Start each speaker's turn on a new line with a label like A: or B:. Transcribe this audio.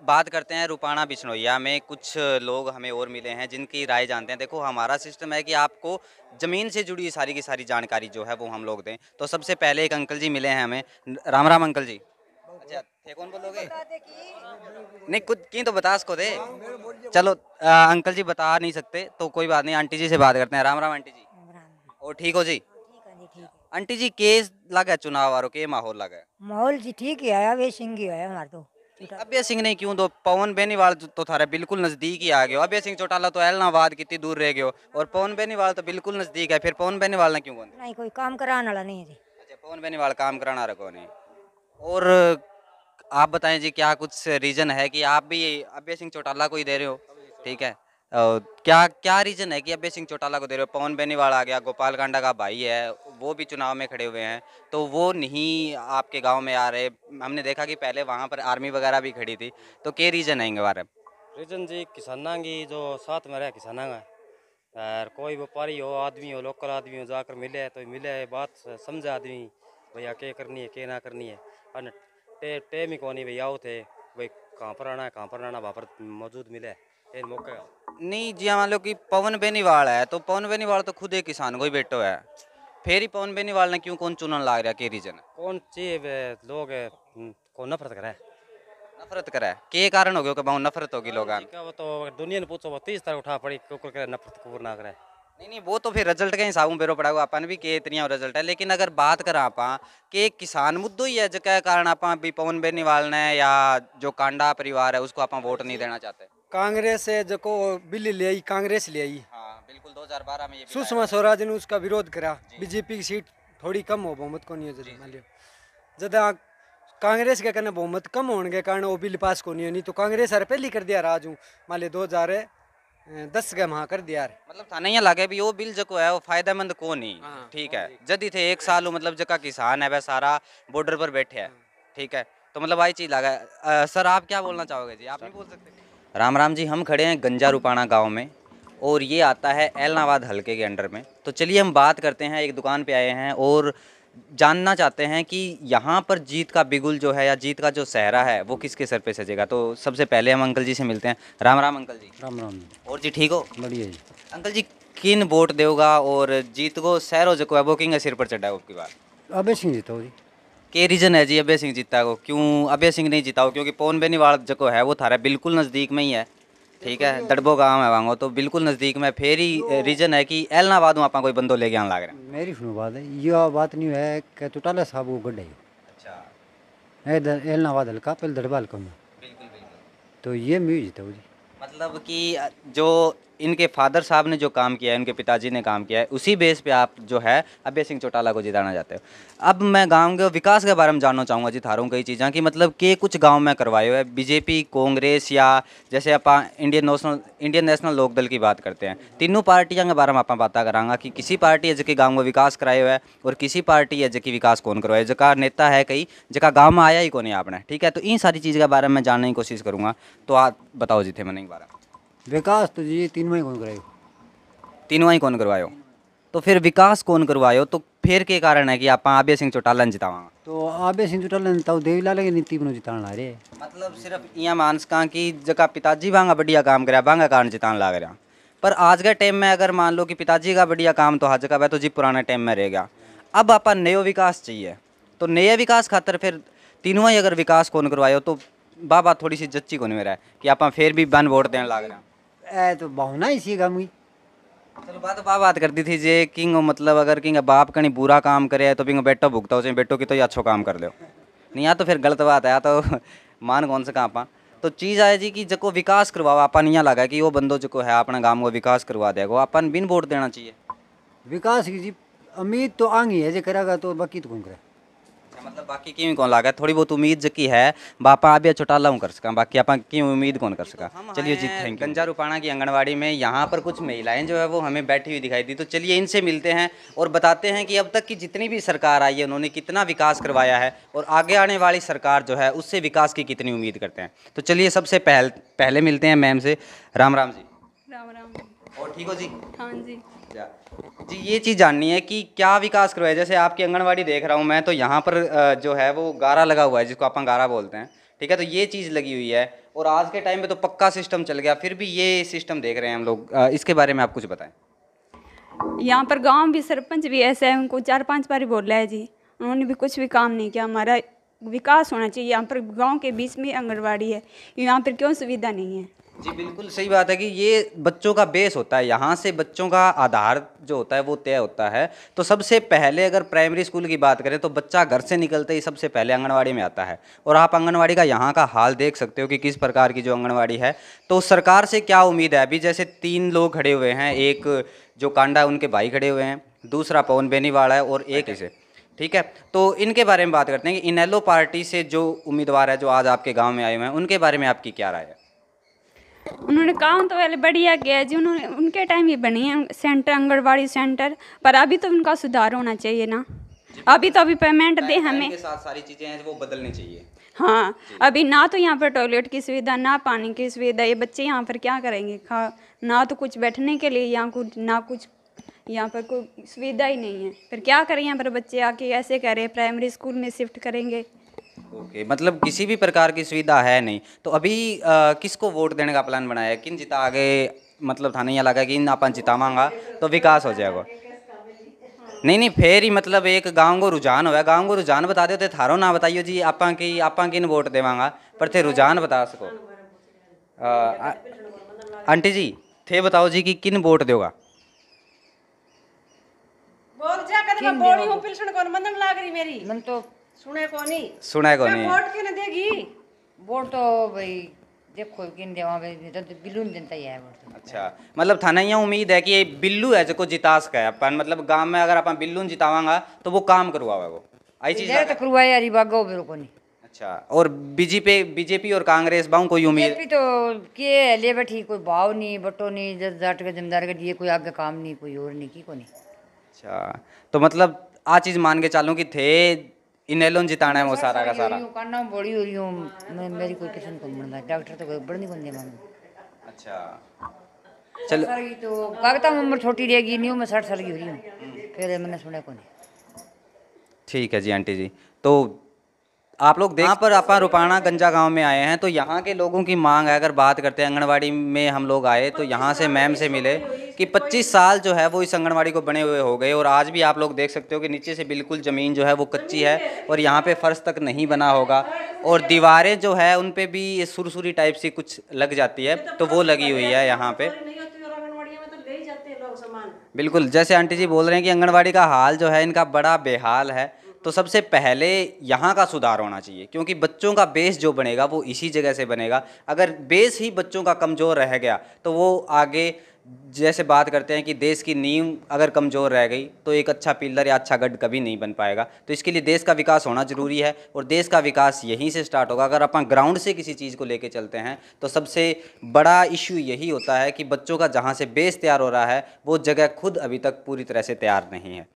A: बात करते हैं रूपाणा बिश्नोइया में। कुछ लोग हमें और मिले हैं जिनकी राय जानते हैं। देखो, हमारा सिस्टम है कि आपको ज़मीन से जुड़ी सारी की सारी जानकारी जो है वो हम लोग दें। तो सबसे पहले एक अंकल जी मिले हैं हमें। राम राम अंकल जी। अच्छा, थे कौन बोलोगे? नहीं, कुछ की तो बता इसको दे। चलो, अंकल जी बता नहीं सकते तो कोई बात नहीं, आंटी जी से बात करते हैं। राम राम आंटी जी। और ठीक हो जी? आंटी जी, केस लगा चुनाव वालों के माहौल लगा है?
B: माहौल जी ठीक ही आया, वे सिंह ही आया हमारे तो।
A: अभय सिंह ने क्यों? तो पवन बेनीवाल तो थारा बिल्कुल नजदीक ही आ गयो। अभय सिंह चौटाला तो एलनाबाद कितनी दूर रह गयो, और पवन बेनीवाल तो बिल्कुल नजदीक है। फिर पवन बेनीवाल ने क्यों कौन?
B: नहीं, कोई काम कराने वाला नहीं है जी।
A: अच्छा, पवन बेनीवाल काम कराना रखो नहीं। और आप बताएं जी, क्या कुछ रीजन है कि आप भी अभय सिंह चौटाला को ही दे रहे हो? ठीक है। क्या क्या रीजन है कि अभय सिंह चौटाला को दे रहे हो? पवन बेनीवाल आ गया, गोपाल कांडा का भाई है, वो भी चुनाव में खड़े हुए हैं, तो वो नहीं आपके गांव में आ रहे। हमने देखा कि पहले वहां पर आर्मी वगैरह भी खड़ी थी। तो क्या रीजन है इनके बारे में?
C: रीजन जी किसाना की जो साथ में रहे किसाना का, और कोई व्यापारी हो, आदमी हो, लोकल आदमी हो, जाकर मिले तो मिले, बात समझे आदमी भैया क्या करनी है क्या ना करनी है। और टेम ही कौन भैया आओ थे भाई, कहाँ पर आना है कहाँ पर आना, वहाँ पर मौजूद मिले इन मौके का।
A: नहीं जी, मान लो कि पवन बेनीवाल है, तो पवन बेनीवाल तो खुद एक किसान को ही बेटो है। फिर ही पवन बेनीवाल ने क्यों कौन चुनने लग रहा? क्या रीजन है?
C: कौन चीज लोग को नफरत करे।
A: नफरत करे? के कारण हो गया कि बहुत नफरत होगी लोग?
C: वो तो दुनिया ने पूछो, वो 30 तरह उठा पड़ी कुकुर करे नफरत कुकुर ना करे।
A: नहीं नहीं, वो तो फिर रिजल्ट के हिसाब में बेरो पड़ा हुआ अपन भी के इतनी रिजल्ट है। लेकिन अगर बात करा आप कि एक किसान मुद्दों ही है जिसके कारण आप भी पवन बेनीवाल ने या जो कांडा परिवार है उसको आप वोट नहीं देना चाहते?
D: कांग्रेस है जो बिल ले आई, कांग्रेस ले आई।
A: हाँ बिल्कुल, 2012 में ये बिल आया
D: सुषमा
A: था।
D: स्वराज ने उसका विरोध करा। बीजेपी की सीट थोड़ी कम हो, बहुमत को नहीं हो मान लियो ज्यादा कांग्रेस के कहना बहुमत कम होने के कारण वो बिल पास को नहीं है। नहीं तो कांग्रेस हर पहली कर दिया राज हूँ मान लियो 2010 के वहाँ कर दिया।
A: मतलब थाने यहाँ लगे भी वो बिल जो है वो फायदेमंद को नहीं।
D: हाँ।
A: ठीक है, जदी थे एक साल हो, मतलब जका किसान है वह सारा बॉर्डर पर बैठे है। ठीक है, तो मतलब आई चीज लगा। सर आप क्या बोलना चाहोगे जी? आप नहीं बोल सकते? राम राम जी, हम खड़े हैं गंजा रूपाणा गांव में, और ये आता है एलनाबाद हलके के अंडर में। तो चलिए हम बात करते हैं, एक दुकान पे आए हैं और जानना चाहते हैं कि यहाँ पर जीत का बिगुल जो है या जीत का जो सहरा है वो किसके सर पे सजेगा। तो सबसे पहले हम अंकल जी से मिलते हैं। राम राम अंकल जी।
E: राम राम।
A: और जी ठीक हो?
E: बढ़िया जी।
A: अंकल जी, किन वोट देगा और जीत को सहरो जो है वो किंग सिर पर चढ़ा है आपकी बार?
E: अभय सिंह जीतो जी।
A: के रीजन है जी अभय सिंह जीता को? क्यों अभय सिंह नहीं जीता हो? क्योंकि पवन बेनीवाल जो है वो थारा बिल्कुल नज़दीक में ही है। ठीक है, दड़बो गांव है वांगो, तो बिल्कुल नज़दीक में। फिर ही रीजन है कि एलनाबाद में आप कोई बंदो लेके आने लग रहे हैं।
E: मेरी सुनो बात है, यह बात नहीं है कि चौटाला साहब वो गड्ढे
A: अच्छा,
E: एलनाबाद हल्का पहले दरबार कम
A: बिल्कुल बिल्कुल।
E: तो ये मैं जीता जी।
A: मतलब कि जो इनके फादर साहब ने जो काम किया है, इनके पिताजी ने काम किया है, उसी बेस पे आप जो है अभय सिंह चौटाला को जिताना चाहते हो। अब मैं गांव के विकास के बारे में जानना चाहूँगा जी थारों कई चीज़ें कि मतलब के कुछ गांव में करवाए हुए बीजेपी, कांग्रेस, या जैसे आप इंडियन नेशनल लोक दल की बात करते हैं, तीनों पार्टियों के बारे में आप बात करांगा कि किसी पार्टी है जो गाँव में विकास कराए हुआ है और किसी पार्टी है जो विकास कौन करवाए, जका नेता है कई जका गाँव में आया ही कौन है आपने। ठीक है, तो इन सारी चीज़ के बारे में जानने की कोशिश करूँगा। तो आप बताओ जी थे मैंने के बारे में।
E: विकास तो जी तीन में कौन कराए?
A: तीनों ही कौन करवायो? तो फिर विकास कौन करवायो? तो फिर के कारण है कि आप अभय सिंह चौटाला ने जितावांगा?
E: तो अभय सिंह चौटाला ने देवीलाल की नीति बनो जिताना ला रहे।
A: मतलब सिर्फ यहाँ मानस का कि जगह पिताजी बांगा बढ़िया काम कराया बांगा कारण जितान लाग रहा। पर आज के टाइम में अगर मान लो कि पिताजी का बढ़िया काम तो हज का तो जी पुराने टाइम में रह गया। अब आप नयो विकास चाहिए, तो नए विकास खातर फिर तीनों ही अगर विकास कौन करवायो तो बाबा थोड़ी सी जच्ची कौन मेरा है कि आप फिर भी बन वोट देने लाग रहे हैं।
E: ए तो भावना ही सी गम की।
A: चलो बात कर दी थी जे किंग, मतलब अगर किंग बाप कहीं बुरा काम करे तो बिंग बेटो भुगता हो, बेटो की तो ये अच्छो काम कर लो। नहीं या तो फिर गलत बात है, तो मान कौन से कहाँ तो चीज़ आए जी कि जको विकास करवाओ अपन यहाँ लगा कि वो बंदो जो है अपने गाँव को विकास करवा देगा, अपन बिन वोट देना चाहिए।
E: विकास की जी उम्मीद तो आंगी है जो करेगा, तो बाकी तो कौन करे।
A: मतलब बाकी क्यों कौन लागा? थोड़ी बहुत उम्मीद जकी है बापा अभी चौटाला हूँ कर सका, बाकी आप क्यों उम्मीद कौन कर सका। चलिए जी, थैंक यू। गंजा रूपाणा की आंगनवाड़ी में यहाँ पर कुछ महिलाएं जो है वो हमें बैठी हुई दिखाई दी, तो चलिए इनसे मिलते हैं और बताते हैं कि अब तक की जितनी भी सरकार आई है उन्होंने कितना विकास करवाया है और आगे आने वाली सरकार जो है उससे विकास की कितनी उम्मीद करते हैं। तो चलिए सबसे पहले मिलते हैं मैम से। राम राम जी।
F: राम राम।
A: और ठीक हो जी?
F: हाँ जी।
A: जी, ये चीज़ जाननी है कि क्या विकास करवाया। जैसे आपकी आंगनवाड़ी देख रहा हूँ मैं, तो यहाँ पर जो है वो गारा लगा हुआ है जिसको अपन गारा बोलते हैं। ठीक है, तो ये चीज़ लगी हुई है और आज के टाइम में तो पक्का सिस्टम चल गया, फिर भी ये सिस्टम देख रहे हैं हम लोग। इसके बारे में आप कुछ बताएं।
F: यहाँ पर गांव भी सरपंच भी ऐसे है, उनको 4-5 बार बोला है जी, उन्होंने भी कुछ भी काम नहीं किया। हमारा विकास होना चाहिए, यहाँ पर गांव के बीच में आंगनवाड़ी है, यहाँ पर क्यों सुविधा नहीं है?
A: जी बिल्कुल सही बात है कि ये बच्चों का बेस होता है, यहाँ से बच्चों का आधार जो होता है वो तय होता है। तो सबसे पहले अगर प्राइमरी स्कूल की बात करें तो बच्चा घर से निकलते ही सबसे पहले आंगनवाड़ी में आता है। और आप आंगनवाड़ी का यहाँ का हाल देख सकते हो कि किस प्रकार की जो आंगनवाड़ी है। तो सरकार से क्या उम्मीद है? अभी जैसे 3 लोग खड़े हुए हैं, एक जो कांडा उनके भाई खड़े हुए हैं, दूसरा पवन बेनीवाल है और एक इसे, ठीक है। तो इनके बारे में बात करते हैं कि इनेलो पार्टी से जो उम्मीदवार है जो आज आपके गाँव में आए हुए हैं, उनके बारे में आपकी क्या राय है?
F: उन्होंने काम तो पहले बढ़िया किया है जी, उन्होंने उनके टाइम ही बनी है सेंटर, आंगनबाड़ी सेंटर, पर अभी तो उनका सुधार होना चाहिए ना। अभी तो अभी पेमेंट दे हमें,
A: के साथ सारी चीज़ें हैं वो बदलनी चाहिए।
F: हाँ अभी ना तो यहाँ पर टॉयलेट की सुविधा, ना पानी की सुविधा, ये बच्चे यहाँ पर क्या करेंगे? ना तो कुछ बैठने के लिए यहाँ कुछ, ना कुछ यहाँ पर कोई सुविधा ही नहीं है, फिर क्या करें? यहाँ पर बच्चे आके ऐसे कह रहे हैं प्राइमरी स्कूल में शिफ्ट करेंगे।
A: ओके, मतलब किसी भी प्रकार की सुविधा है नहीं। तो अभी किसको वोट देने का प्लान बनाया है? किन जिता आगे, मतलब था नहीं लगा कि इन अपन जितावांगा तो विकास हो जाएगा? नहीं फिर ही मतलब एक गांव को रुझान होया, गांव को रुझान बता दो तो थारो ना बताइयो जी आपा किन वोट देवांगा, पर थे रुझान बता सको। आंटी जी थे बताओ जी कि किन वोट दोगा?
G: बोल जा कदे मैं बोली हूं पिलसन कोन मंदन लाग रही मेरी
B: मन तो
G: सुने को नहीं
A: सुना को नहीं।
G: वोट किने देगी?
B: वोट तो भाई देखो किन देवा भाई, तो बिल्लू नहीं जनता ही है वोट तो।
A: अच्छा, मतलब थाना यहाँ उम्मीद है कि ये बिल्लू है जो जिता सका है अपन, मतलब गांव में अगर अपन बिल्लू जितावांगा तो वो काम करवावे वो, आई चीज
B: इधर तो करवाए यार बागो मेरे को नहीं।
A: अच्छा, और बीजेपी और कांग्रेस बाहू कोई उम्मीद?
B: बीजेपी तो के ले बैठी, कोई भाव नहीं, बटो नहीं, जाट के जमींदार के दिए कोई आगे काम नहीं, कोई और नहीं की को नहीं।
A: अच्छा, तो मतलब आ चीज मान के चालूं कि थे इनेलोन जिताना है वो सारा का सारा।
B: काना बड़ी हो रही हूँ मैं, मेरी कोई किस्म को बनता है, डॉक्टर तो कोई बढ़नी को नहीं मांग।
A: अच्छा चलो,
B: तो कागता में उम्र छोटी रहेगी, न्यू में 60 साल की हो रही हूँ, फिर मैंने सुना को नहीं।
A: ठीक है जी आंटी जी। तो आप लोग यहाँ पर अपन रुपाना गंजा गांव में आए हैं, तो यहाँ के लोगों की मांग है, अगर बात करते हैं आंगनवाड़ी में हम लोग आए तो यहाँ से मैम से मिले कि 25 साल जो है वो इस आंगनवाड़ी को बने हुए हो गए, और आज भी आप लोग देख सकते हो कि नीचे से बिल्कुल ज़मीन जो है वो कच्ची है और यहाँ पे फर्श तक नहीं बना होगा, और दीवारें जो है उन पे भी ये सुरसुरी टाइप सी कुछ लग जाती है, तो वो लगी हुई है यहाँ पे। बिल्कुल जैसे आंटी जी बोल रहे हैं कि आंगनवाड़ी का हाल जो है इनका बड़ा बेहाल है। तो सबसे पहले यहाँ का सुधार होना चाहिए, क्योंकि बच्चों का बेस जो बनेगा वो इसी जगह से बनेगा। अगर बेस ही बच्चों का कमज़ोर रह गया तो वो आगे, जैसे बात करते हैं कि देश की नींव अगर कमज़ोर रह गई तो एक अच्छा पिलर या अच्छा गढ़ कभी नहीं बन पाएगा। तो इसके लिए देश का विकास होना ज़रूरी है, और देश का विकास यहीं से स्टार्ट होगा। अगर अपन ग्राउंड से किसी चीज़ को लेके चलते हैं तो सबसे बड़ा इशू यही होता है कि बच्चों का जहाँ से बेस तैयार हो रहा है वो जगह खुद अभी तक पूरी तरह से तैयार नहीं है।